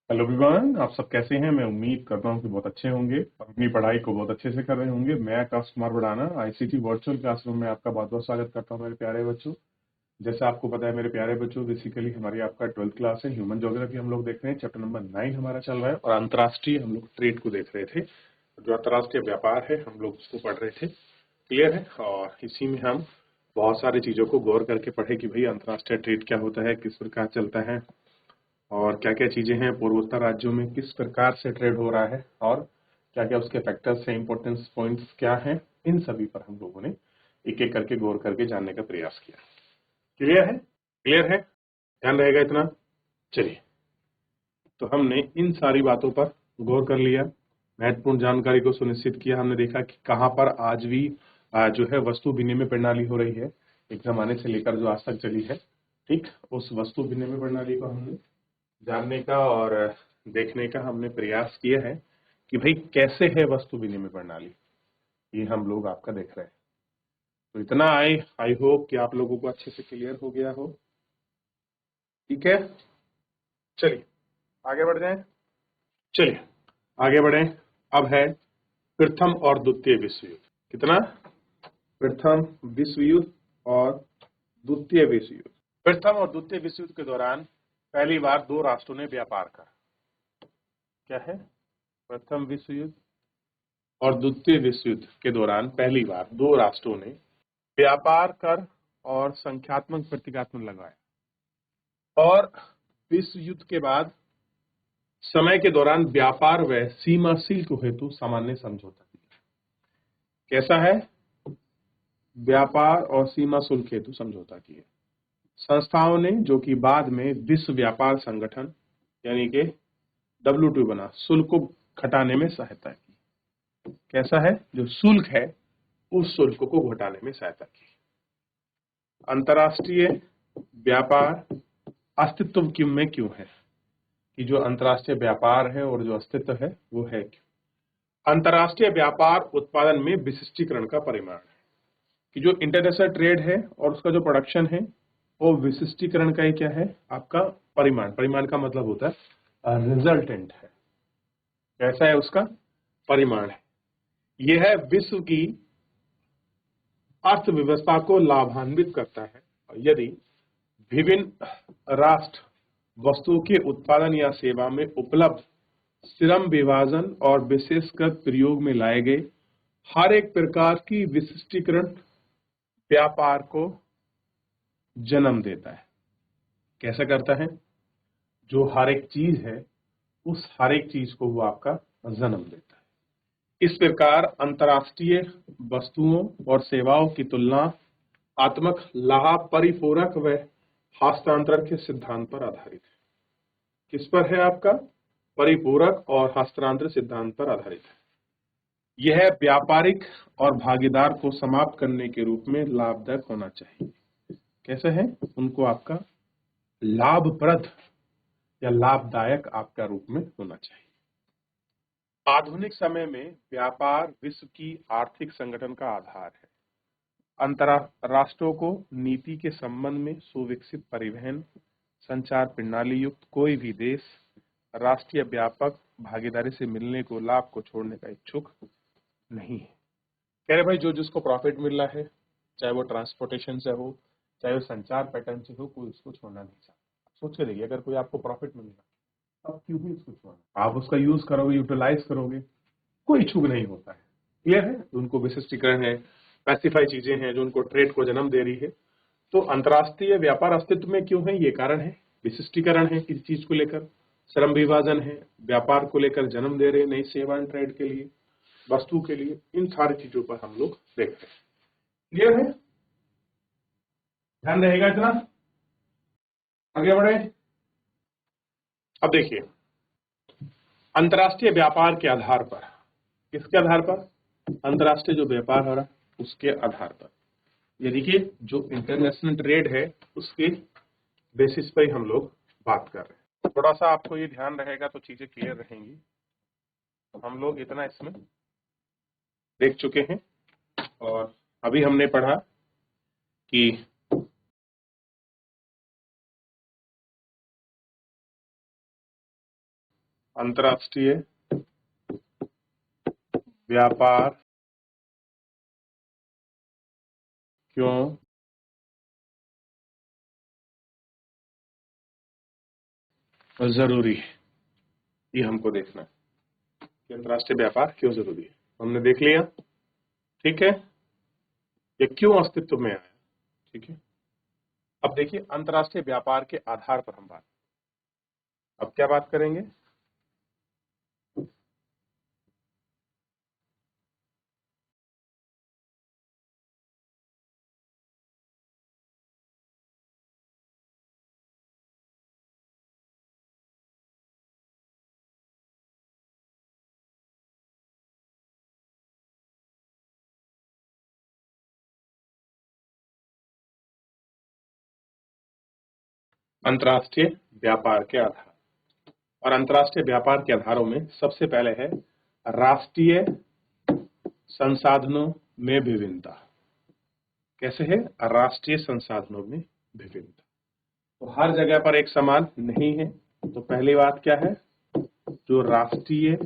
Hello everyone, आप सब कैसे हैं। मैं उम्मीद करता हूं कि बहुत अच्छे होंगे और अपनी पढ़ाई को बहुत अच्छे से कर रहे होंगे। मैं आकाश कुमार बढ़ाना आईसीटी वर्चुअल क्लासरूम में आपका बहुत बहुत स्वागत करता हूं मेरे प्यारे बच्चों। जैसे आपको पता है मेरे प्यारे बच्चों, बेसिकली हमारी आपका 12th क्लास है। ह्यूमन ज्योग्राफी हम लोग देख रहे हैं, चैप्टर नंबर 9 हमारा चल रहा है और अंतर्राष्ट्रीय हम लोग ट्रेड को देख रहे थे। जो अंतर्राष्ट्रीय व्यापार है हम लोग उसको पढ़ रहे थे। क्लियर है। और इसी में हम बहुत सारी चीजों को गौर करके पढ़े कि भाई अंतर्राष्ट्रीय ट्रेड क्या होता है, किस प्रकार चलता है और क्या क्या चीजें हैं, पूर्वोत्तर राज्यों में किस प्रकार से ट्रेड हो रहा है और क्या क्या उसके फैक्टर्स हैं, इंपॉर्टेंस पॉइंट्स क्या हैं। इन सभी पर हम लोगों ने एक एक करके गौर करके जानने का प्रयास किया। क्लियर है? क्लियर है? ध्यान रहेगा इतना। चलिए, तो हमने इन सारी बातों पर गौर कर लिया, महत्वपूर्ण जानकारी को सुनिश्चित किया। हमने देखा कि कहाँ पर आज भी जो है वस्तु विनिमय प्रणाली हो रही है, एक जमाने से लेकर जो आज तक चली है। ठीक, उस वस्तु विनिमय प्रणाली को हमने जानने का और देखने का हमने प्रयास किया है कि भाई कैसे है वस्तु विनिमय प्रणाली, ये हम लोग आपका देख रहे हैं। तो इतना आई होप कि आप लोगों को अच्छे से क्लियर हो गया हो। ठीक है, चलिए आगे बढ़ जाएं। चलिए आगे बढ़े। अब है प्रथम और द्वितीय विश्व युद्ध। कितना? प्रथम विश्व युद्ध और द्वितीय विश्व युद्ध। प्रथम और द्वितीय विश्व युद्ध के दौरान पहली बार दो राष्ट्रों ने व्यापार करा। क्या है? प्रथम विश्व युद्ध और द्वितीय विश्व युद्ध के दौरान पहली बार दो राष्ट्रों ने व्यापार कर और संख्यात्मक प्रतीकात्मक लगाया और विश्व युद्ध के बाद समय के दौरान व्यापार व सीमा शुल्क हेतु सामान्य समझौता किया। कैसा है? व्यापार और सीमा शुल्क हेतु समझौता किया। संस्थाओं ने, जो कि बाद में विश्व व्यापार संगठन यानी कि WTO बना, शुल्क को घटाने में सहायता की। कैसा है? जो शुल्क है उस शुल्क को घटाने में सहायता की। अंतर्राष्ट्रीय व्यापार अस्तित्व में क्यों है कि जो अंतर्राष्ट्रीय व्यापार है और जो अस्तित्व है वो है क्यों? अंतर्राष्ट्रीय व्यापार उत्पादन में विशिष्टीकरण का परिमाण है कि जो इंटरनेशनल ट्रेड है और उसका जो प्रोडक्शन है वो विशिष्टीकरण का ही क्या है? आपका परिमाण। परिमाण का मतलब होता है रिजल्टेंट है। कैसा है? उसका परिमाण है। यह है विश्व की अर्थव्यवस्था को लाभान्वित करता है। यदि विभिन्न राष्ट्र वस्तुओं के उत्पादन या सेवा में उपलब्ध श्रम विभाजन और विशेषकर प्रयोग में लाए गए हर एक प्रकार की विशिष्टीकरण व्यापार को जन्म देता है। कैसा करता है? जो हर एक चीज है उस हर एक चीज को वो आपका जन्म देता है। इस प्रकार अंतर्राष्ट्रीय वस्तुओं और सेवाओं की तुलना आत्मक लाभ परिपूरक व हस्तांतरण के सिद्धांत पर आधारित है। किस पर है? आपका परिपूरक और हस्तांतरण सिद्धांत पर आधारित है। यह व्यापारिक और भागीदार को समाप्त करने के रूप में लाभदायक होना चाहिए। कैसे है? उनको आपका लाभप्रद या लाभदायक आपका रूप में होना चाहिए। आधुनिक समय में व्यापार विश्व की आर्थिक संगठन का आधार है। अंतरराष्ट्रों को नीति के संबंध में सुविकसित परिवहन संचार प्रणाली युक्त कोई भी देश राष्ट्रीय व्यापक भागीदारी से मिलने को लाभ को छोड़ने का इच्छुक नहीं है। कह रहे भाई जो जिसको प्रॉफिट मिल रहा है, चाहे वो ट्रांसपोर्टेशन से हो, चाहे वो संचार पैटर्न से हो, कोई उसको छोड़ना नहीं चाहता। सोच के देखिए, अगर कोई आपको प्रॉफिट मिल रहा अब क्यों भी उसको छोड़ना? आप उसका यूज करोगे, यूटिलाइज करोगे, कोई इच्छुक नहीं होता है। क्लियर है? तो उनको विशिष्टीकरण है, स्पेसिफाई चीजें हैं जो उनको ट्रेड को जन्म दे रही है। तो अंतर्राष्ट्रीय व्यापार अस्तित्व में क्यों है? ये कारण है, विशिष्टीकरण है किसी चीज को लेकर, श्रम विभाजन है, व्यापार को लेकर जन्म दे रहे नई सेवा ट्रेड के लिए, वस्तु के लिए। इन सारी चीजों पर हम लोग देखते हैं। क्लियर है? ध्यान रहेगा इतना। आगे बढ़े। अब देखिए, अंतर्राष्ट्रीय व्यापार के आधार पर, किसके आधार पर? अंतर्राष्ट्रीय जो व्यापार हो रहा है उसके आधार पर, यानी कि जो इंटरनेशनल ट्रेड है उसके बेसिस पर हम लोग बात कर रहे हैं। थोड़ा सा आपको ये ध्यान रहेगा तो चीजें क्लियर रहेंगी। हम लोग इतना इसमें देख चुके हैं और अभी हमने पढ़ा कि अंतर्राष्ट्रीय व्यापार क्यों जरूरी है, ये हमको देखना है कि अंतर्राष्ट्रीय व्यापार क्यों जरूरी है। हमने देख लिया, ठीक है, ये क्यों अस्तित्व में आया, ठीक है। अब देखिए अंतर्राष्ट्रीय व्यापार के आधार पर हम अब क्या बात करेंगे। अंतर्राष्ट्रीय व्यापार के आधार, और अंतर्राष्ट्रीय व्यापार के आधारों में सबसे पहले है राष्ट्रीय संसाधनों में विभिन्नता। कैसे है? राष्ट्रीय संसाधनों में विभिन्नता। तो हर जगह पर एक समान नहीं है। तो पहली बात क्या है, जो राष्ट्रीय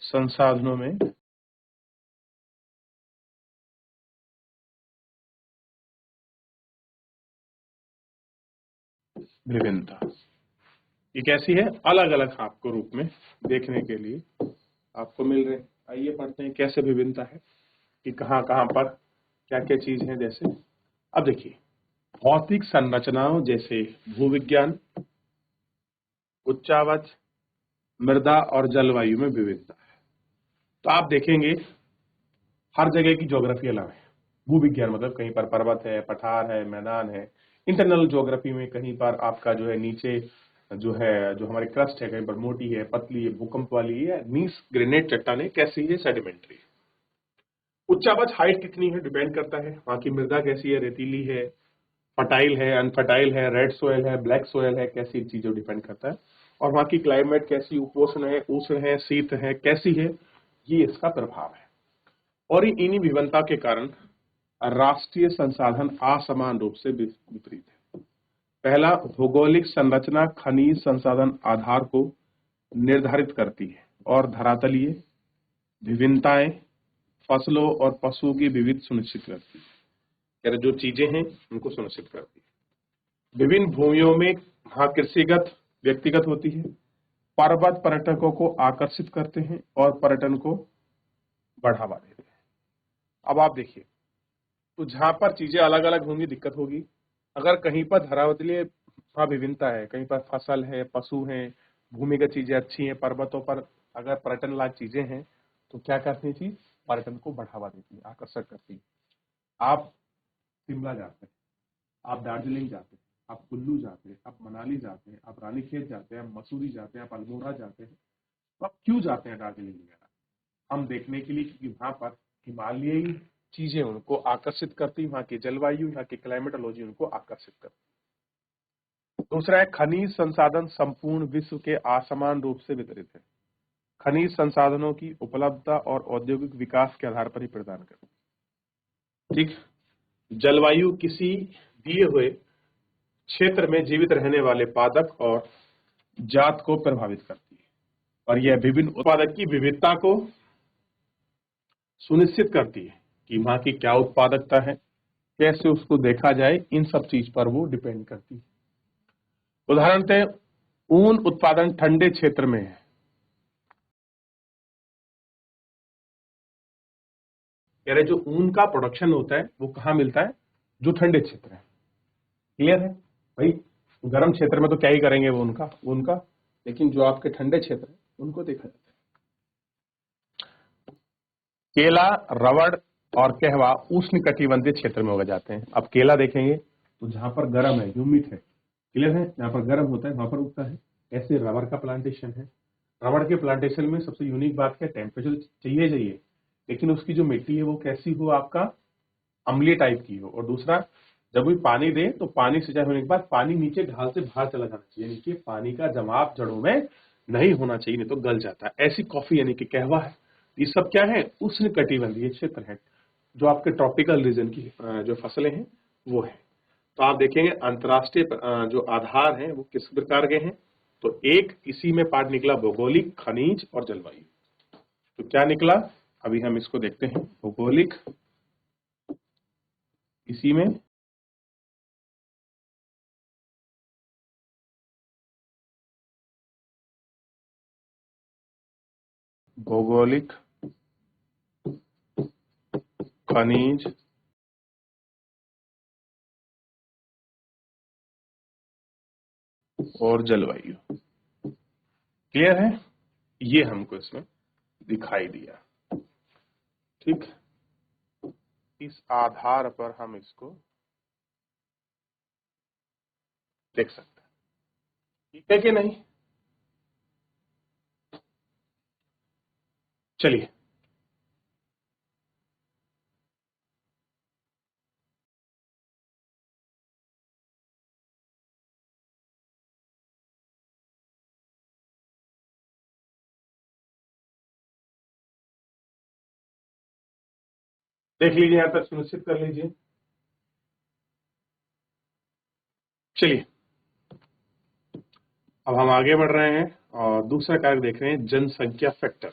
संसाधनों में विभिन्नता, ये कैसी है? अलग अलग आपको रूप में देखने के लिए आपको मिल रहे हैं। आइए पढ़ते हैं कैसे विभिन्नता है, कि कहां कहां पर क्या क्या चीज है। जैसे अब देखिए भौतिक संरचनाओं जैसे भूविज्ञान, उच्चावच, मृदा और जलवायु में विविधता है। तो आप देखेंगे हर जगह की ज्योग्राफी अलग है। भूविज्ञान मतलब कहीं पर पर्वत है, पठार है, मैदान है। इंटरनल ज्योग्राफी में कहीं पर आपका जो है नीचे जो है, जो हमारी क्रस्ट है, कहीं पर मोटी है, पतली है, भूकंप वाली है, नीस ग्रेनेट चट्टाने कैसी है, सेडिमेंट्री। उच्चावच हाइट कितनी है डिपेंड करता है, वहां की मृदा कैसी है, रेतीली है, फर्टाइल है, अनफर्टाइल है, रेड सोयल है, ब्लैक सोयल है, कैसी चीजों डिपेंड करता है। और वहां की क्लाइमेट कैसी, उपोष्ण है, उष्ण है, शीत है, कैसी है, ये इसका प्रभाव है। और इन्हीं विभिन्नता के कारण राष्ट्रीय संसाधन असमान रूप से विपरीत है। पहला, भौगोलिक संरचना खनिज संसाधन आधार को निर्धारित करती है और धरातलीय विभिन्नताएं फसलों और पशुओं की विविध सुनिश्चित करती है। जो चीजें हैं उनको सुनिश्चित करती है। विभिन्न भूमियों में वहां कृषिगत व्यक्तिगत होती है। पर्वत पर्यटकों को आकर्षित करते हैं और पर्यटन को बढ़ावा देते हैं। अब आप देखिए, तो जहां पर चीजें अलग अलग होंगी दिक्कत होगी। अगर कहीं पर धरातलीय विभिन्नता है, कहीं पर फसल है, पशु हैं, भूमिगत चीजें अच्छी हैं, पर्वतों पर अगर पर्यटन लायक चीजें हैं, तो क्या करती है चीज, पर्यटन को बढ़ावा देती है, आकर्षक करती है। आप शिमला जाते हैं, आप दार्जिलिंग जाते हैं, आप कुल्लू जाते हैं, आप मनाली जाते हैं, आप रानीखेत जाते हैं, आप मसूरी जाते हैं, आप अल्मोड़ा जाते हैं। तो आप क्यों जाते हैं दार्जिलिंग वगैरह? हम देखने के लिए, क्योंकि वहां पर हिमालयी चीजें उनको आकर्षित करती, वहां की जलवायु, यहाँ की क्लाइमेटोलॉजी उनको आकर्षित करती। दूसरा है खनिज संसाधन संपूर्ण विश्व के असमान रूप से वितरित है। खनिज संसाधनों की उपलब्धता और औद्योगिक विकास के आधार पर ही प्रदान करती है। ठीक, जलवायु किसी दिए हुए क्षेत्र में जीवित रहने वाले पादप और जात को प्रभावित करती है, और यह विभिन्न उत्पादक की विविधता को सुनिश्चित करती है कि वहां की क्या उत्पादकता है, कैसे उसको देखा जाए, इन सब चीज पर वो डिपेंड करती है। उदाहरणतः ऊन उत्पादन ठंडे क्षेत्र में है, यानी जो ऊन का प्रोडक्शन होता है वो कहाँ मिलता है, जो ठंडे क्षेत्र है। क्लियर है भाई? गर्म क्षेत्र में तो क्या ही करेंगे वो उनका, लेकिन जो आपके ठंडे क्षेत्र है उनको देखा जाता है। केला, रबड़ और कहवा उष्ण कटिबंधीय क्षेत्र में उगाए जाते हैं। अब केला देखेंगे तो जहां पर गर्म है, ह्यूमिड है, क्लियर है, जहां पर गर्म होता है वहां पर उगता है। ऐसे रबड़ का प्लांटेशन है। रबड़ के प्लांटेशन में सबसे यूनिक बात क्या है, टेम्परेचर चाहिए, लेकिन उसकी जो मिट्टी है वो कैसी हो, आपका अम्लीय टाइप की हो। और दूसरा, जब भी पानी दे तो पानी सिंचाई होने के बाद पानी नीचे ढाल से बाहर चला जाना चाहिए, नीचे पानी का जमाव जड़ों में नहीं होना चाहिए, नहीं तो गल जाता है। ऐसी कॉफी यानी कि कहवा है। ये सब क्या है, उष्ण कटिबंधीय क्षेत्र है। जो आपके ट्रॉपिकल रीजन की जो फसलें हैं वो है। तो आप देखेंगे अंतर्राष्ट्रीय जो आधार हैं वो किस प्रकार के हैं। तो एक इसी में पार्ट निकला भौगोलिक, खनिज और जलवायु। तो क्या निकला, अभी हम इसको देखते हैं। भौगोलिक, इसी में भौगोलिक, खनिज और जलवायु। क्लियर है, ये हमको इसमें दिखाई दिया। ठीक, इस आधार पर हम इसको देख सकते हैं। ठीक है कि नहीं। चलिए देख लीजिए, यहां तक सुनिश्चित कर लीजिए। चलिए अब हम आगे बढ़ रहे हैं और दूसरा कारक देख रहे हैं, जनसंख्या फैक्टर।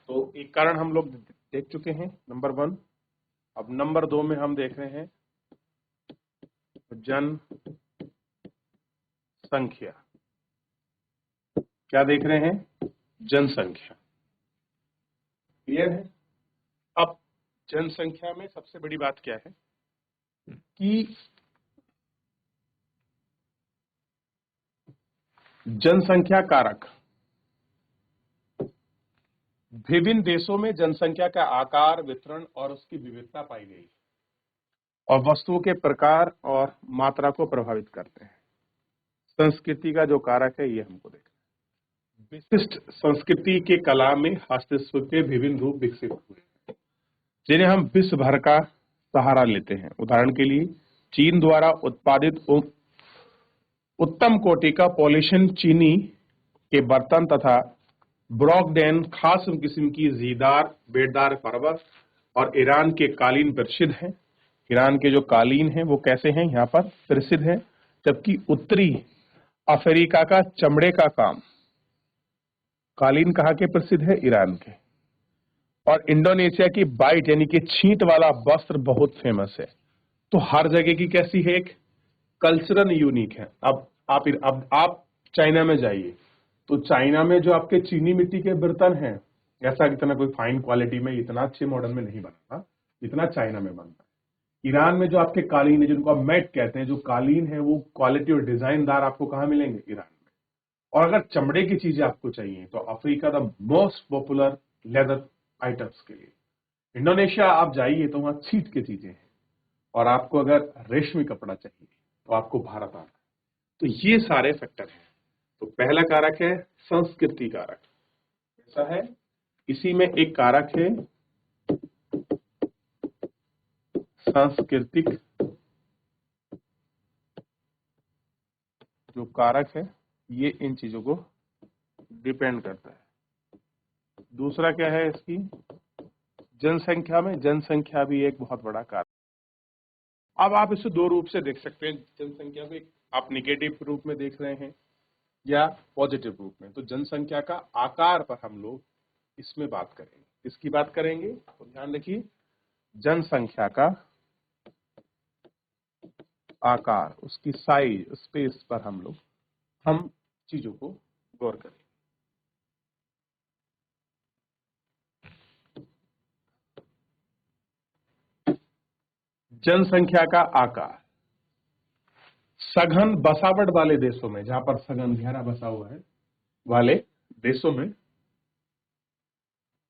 तो एक कारण हम लोग देख चुके हैं, नंबर 1। अब नंबर 2 में हम देख रहे हैं जनसंख्या। क्या देख रहे हैं, जनसंख्या। क्लियर है। अब जनसंख्या में सबसे बड़ी बात क्या है कि जनसंख्या कारक, विभिन्न देशों में जनसंख्या का आकार, वितरण और उसकी विविधता पाई गई और वस्तुओं के प्रकार और मात्रा को प्रभावित करते हैं। संस्कृति का जो कारक है ये हमको देखना है। विशिष्ट संस्कृति के कला में हस्तशिल्प के विभिन्न रूप विकसित हुए जिन्हें हम विश्व भर का सहारा लेते हैं। उदाहरण के लिए चीन द्वारा उत्पादित उत्तम कोटि का पॉलिशन चीनी के बर्तन तथा ब्रॉकडेन खास किस्म की जीदार बेटदार पर्वत और ईरान के कालीन प्रसिद्ध हैं। ईरान के जो कालीन हैं वो कैसे हैं, यहाँ पर प्रसिद्ध है। जबकि उत्तरी अफ्रीका का चमड़े का काम, कालीन कहाँ के प्रसिद्ध है, ईरान के। और इंडोनेशिया की बाइट यानी कि छींट वाला वस्त्र बहुत फेमस है। तो हर जगह की कैसी है, एक कल्चरल यूनिक है। अब आप चाइना में जाइए तो चाइना में जो आपके चीनी मिट्टी के बर्तन हैं, ऐसा इतना कोई फाइन क्वालिटी में इतना अच्छे मॉडल में नहीं बनता जितना चाइना में बनता है। ईरान में जो आपके कालीन है, जिनको आप मैट कहते हैं, जो कालीन है वो क्वालिटी और डिजाइनदार आपको कहाँ मिलेंगे, ईरान में। और अगर चमड़े की चीजें आपको चाहिए तो Africa the most popular leather items के लिए। इंडोनेशिया आप जाइए तो वहां छीट की चीजें हैं। और आपको अगर रेशमी कपड़ा चाहिए तो आपको भारत आना है। तो ये सारे फैक्टर हैं। तो पहला कारक है संस्कृति कारक, ऐसा है। इसी में एक कारक है सांस्कृतिक, जो कारक है ये इन चीजों को डिपेंड करता है। दूसरा क्या है इसकी, जनसंख्या में जनसंख्या भी एक बहुत बड़ा कारक। अब आप इसे दो रूप से देख सकते हैं जनसंख्या को, आप निगेटिव रूप में देख रहे हैं या पॉजिटिव रूप में। तो जनसंख्या का आकार पर हम लोग इसमें बात करेंगे। किसकी बात करेंगे, तो ध्यान रखिए, जनसंख्या का आकार, उसकी साइज, स्पेस पर हम चीजों को गौर करें। जनसंख्या का आकार सघन बसावट वाले देशों में, जहां पर सघन गहरा बसा हुआ है वाले देशों में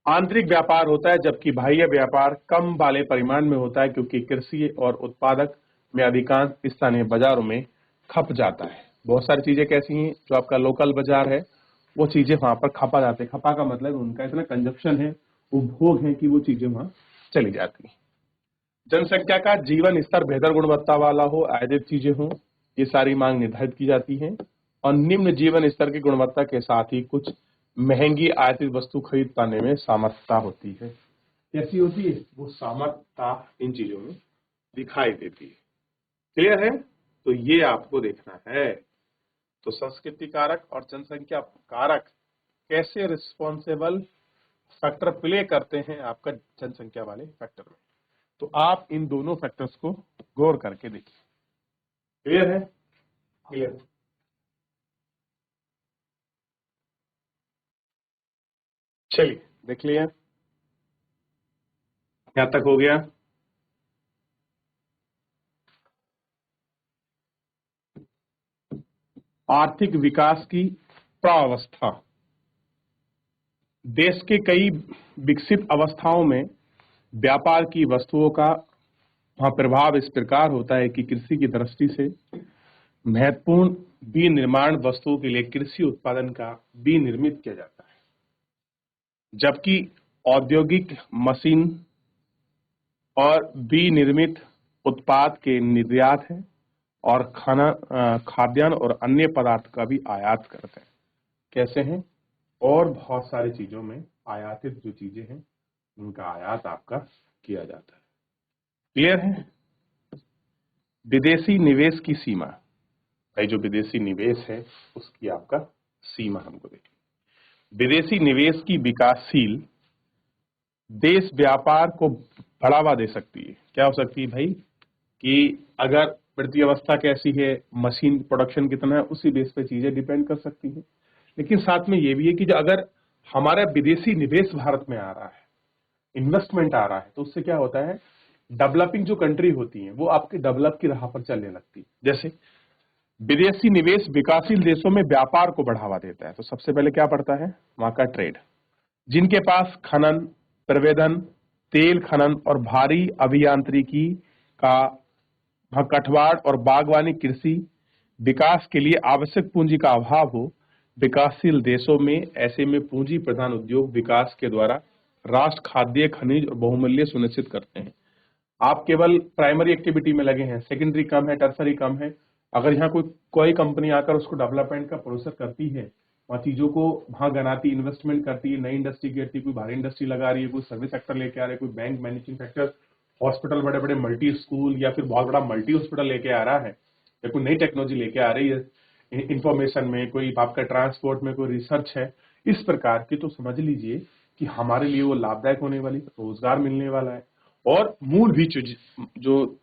आंतरिक व्यापार होता है, जबकि बाह्य व्यापार कम वाले परिमाण में होता है, क्योंकि कृषि और उत्पादक में अधिकांश स्थानीय बाजारों में खप जाता है। बहुत सारी चीजें कैसी हैं, जो आपका लोकल बाजार है वो चीजें वहां पर खपा जाते हैं। खपा का मतलब उनका इतना कंजप्शन है, उपभोग है कि वो चीजें वहां चली जाती हैं। जनसंख्या का जीवन स्तर बेहतर गुणवत्ता वाला हो, आयातित चीजें हो, ये सारी मांग निर्धारित की जाती है। और निम्न जीवन स्तर की गुणवत्ता के साथ ही कुछ महंगी आयातित वस्तु खरीद पाने में सामर्थ्यता होती है। कैसी होती है, वो सामर्थ्यता इन चीजों में दिखाई देती है। क्लियर है? तो ये आपको देखना है। तो संस्कृति कारक और जनसंख्या कारक कैसे रिस्पॉन्सिबल फैक्टर प्ले करते हैं आपका जनसंख्या वाले फैक्टर में, तो आप इन दोनों फैक्टर्स को गौर करके देखिए। क्लियर है? क्लियर। चलिए देख लिया, यहां तक हो गया। आर्थिक विकास की प्रावस्था। देश के कई विकसित अवस्थाओं में व्यापार की वस्तुओं का वहां प्रभाव इस प्रकार होता है कि कृषि की दृष्टि से महत्वपूर्ण विनिर्माण वस्तुओं के लिए कृषि उत्पादन का विनिर्मित किया जाता है, जबकि औद्योगिक मशीन और विनिर्मित उत्पाद के निर्यात है और खाद्यान्न और अन्य पदार्थ का भी आयात करते हैं। कैसे हैं? और बहुत सारी चीजों में आयातित जो चीजें हैं उनका आयात आपका किया जाता है। क्लियर है? विदेशी निवेश की सीमा, भाई जो विदेशी निवेश है उसकी आपका सीमा हमको देखिए। विदेशी निवेश की विकासशील देश व्यापार को बढ़ावा दे सकती है। क्या हो सकती है भाई? कि अगर वृद्धि अवस्था कैसी है, मशीन प्रोडक्शन कितना है, उसी बेस पे चीजें डिपेंड कर सकती है। लेकिन साथ में ये भी है कि जो अगर हमारा विदेशी निवेश भारत में आ रहा है, इन्वेस्टमेंट आ रहा है, तो उससे क्या होता है, डेवलपिंग जो कंट्री होती है वो आपकी डेवलप की राह पर चलने लगती है। जैसे विदेशी निवेश विकासशील देशों में व्यापार को बढ़ावा देता है, तो सबसे पहले क्या पड़ता है, वहां का ट्रेड। जिनके पास खनन, प्रवेदन, तेल खनन और भारी अभियांत्रिकी का कठवाड़ और बागवानी कृषि विकास के लिए आवश्यक पूंजी का अभाव हो, विकासशील देशों में ऐसे में पूंजी प्रधान उद्योग विकास के द्वारा राष्ट्र खाद्य, खनिज और बहुमूल्य सुनिश्चित करते हैं। आप केवल प्राइमरी एक्टिविटी में लगे हैं, सेकेंडरी कम है, टर्सरी कम है। अगर यहाँ कोई कंपनी आकर उसको डेवलपमेंट का प्रोसेस करती है, वहाँ चीजों को वहां गनाती, इन्वेस्टमेंट करती है, नई इंडस्ट्री करती है, कोई भारी इंडस्ट्री लगा रही है, कोई सर्विस सेक्टर लेके आ रहा है, कोई बैंक, मैनेजिंग सेक्टर, हॉस्पिटल, बड़े बड़े मल्टी स्कूल या फिर बहुत बड़ा मल्टी हॉस्पिटल लेके आ रहा है, या कोई नई टेक्नोलॉजी लेके आ रही है इंफॉर्मेशन में, कोई आपका ट्रांसपोर्ट में कोई रिसर्च है, इस प्रकार की, तो समझ लीजिए कि हमारे लिए वो लाभदायक होने वाली, रोजगार मिलने वाला है और मूल भी जो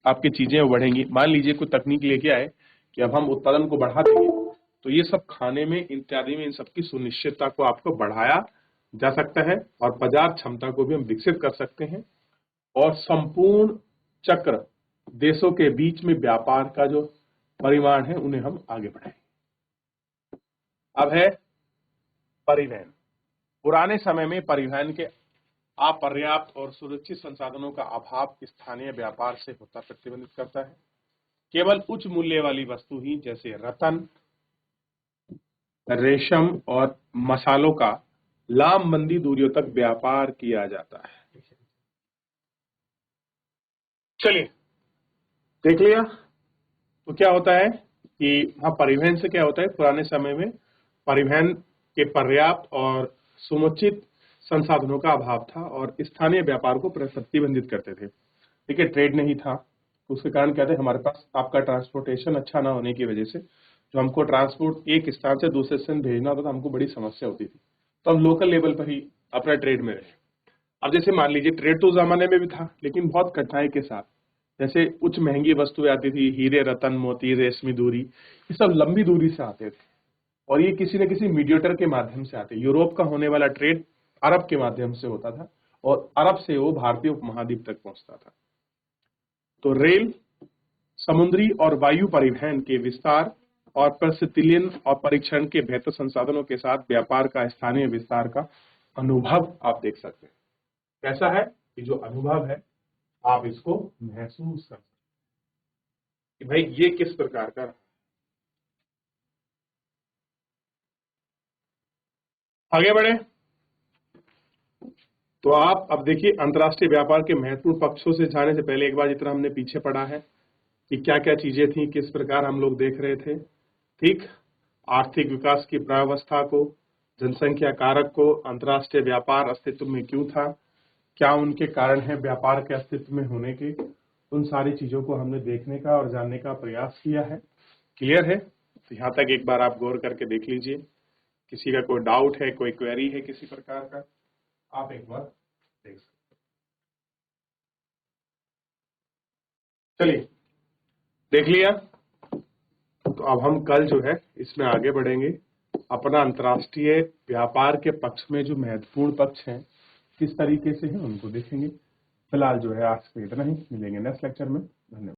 आपकी चीजें बढ़ेंगी। मान लीजिए कोई तकनीक लेके आए कि अब हम उत्पादन को बढ़ा देंगे, तो ये सब खाने में इत्यादि में इन सबकी सुनिश्चितता को आपको बढ़ाया जा सकता है और बाजार क्षमता को भी हम विकसित कर सकते हैं और संपूर्ण चक्र देशों के बीच में व्यापार का जो परिमाण है उन्हें हम आगे बढ़ाएंगे। अब है परिवहन। पुराने समय में परिवहन के अपर्याप्त और सुरक्षित संसाधनों का अभाव स्थानीय व्यापार से होता प्रतिबंधित करता है। केवल उच्च मूल्य वाली वस्तु ही जैसे रत्न, रेशम और मसालों का लामबंदी दूरियों तक व्यापार किया जाता है। चलिए देख लिया। तो क्या होता है कि हाँ, परिवहन से क्या होता है, पुराने समय में परिवहन के पर्याप्त और समुचित संसाधनों का अभाव था और स्थानीय व्यापार को प्रतिबंधित करते थे। ठीक है, ट्रेड नहीं था, तो उसके कारण क्या था, हमारे पास आपका ट्रांसपोर्टेशन अच्छा ना होने की वजह से जो हमको ट्रांसपोर्ट एक स्थान से दूसरे स्थान भेजना होता था, हमको बड़ी समस्या होती थी। तो हम लोकल लेवल पर ही अपना ट्रेड में रहे। अब जैसे मान लीजिए ट्रेड तो उस जमाने में भी था, लेकिन बहुत कठिनाई के साथ। जैसे उच्च महंगी वस्तुएं आती थी, हीरे, रतन, मोती, रेशमी दूरी, ये सब लंबी दूरी से आते थे और ये किसी न किसी मीडिएटर के माध्यम से आते। यूरोप का होने वाला ट्रेड अरब के माध्यम से होता था और अरब से वो भारतीय उपमहाद्वीप तक पहुंचता था। तो रेल, समुद्री और वायु परिवहन के विस्तार और परिस्थितिलीन और परीक्षण के बेहतर संसाधनों के साथ व्यापार का स्थानीय विस्तार का अनुभव आप देख सकते हैं। कैसा है कि जो अनुभव है आप इसको महसूस कर सकते कि भाई ये किस प्रकार का। आगे बढ़े तो आप अब देखिए, अंतर्राष्ट्रीय व्यापार के महत्वपूर्ण पक्षों से जाने से पहले एक बार जितना हमने पीछे पढ़ा है कि क्या क्या चीजें थी, किस प्रकार हम लोग देख रहे थे। ठीक, आर्थिक विकास की प्रावस्था को, जनसंख्या कारक को, अंतर्राष्ट्रीय व्यापार अस्तित्व में क्यों था, क्या उनके कारण है व्यापार के अस्तित्व में होने के, उन सारी चीजों को हमने देखने का और जानने का प्रयास किया है। क्लियर है? तो यहाँ तक एक बार आप गौर करके देख लीजिए। किसी का कोई डाउट है, कोई क्वेरी है किसी प्रकार का, आप एक बार देख सकते हैं। चलिए, देख लिया। तो अब हम कल जो है इसमें आगे बढ़ेंगे। अपना अंतर्राष्ट्रीय व्यापार के पक्ष में जो महत्वपूर्ण पक्ष हैं किस तरीके से हैं उनको देखेंगे। फिलहाल जो है आज के इतना ही, मिलेंगे नेक्स्ट लेक्चर में। धन्यवाद।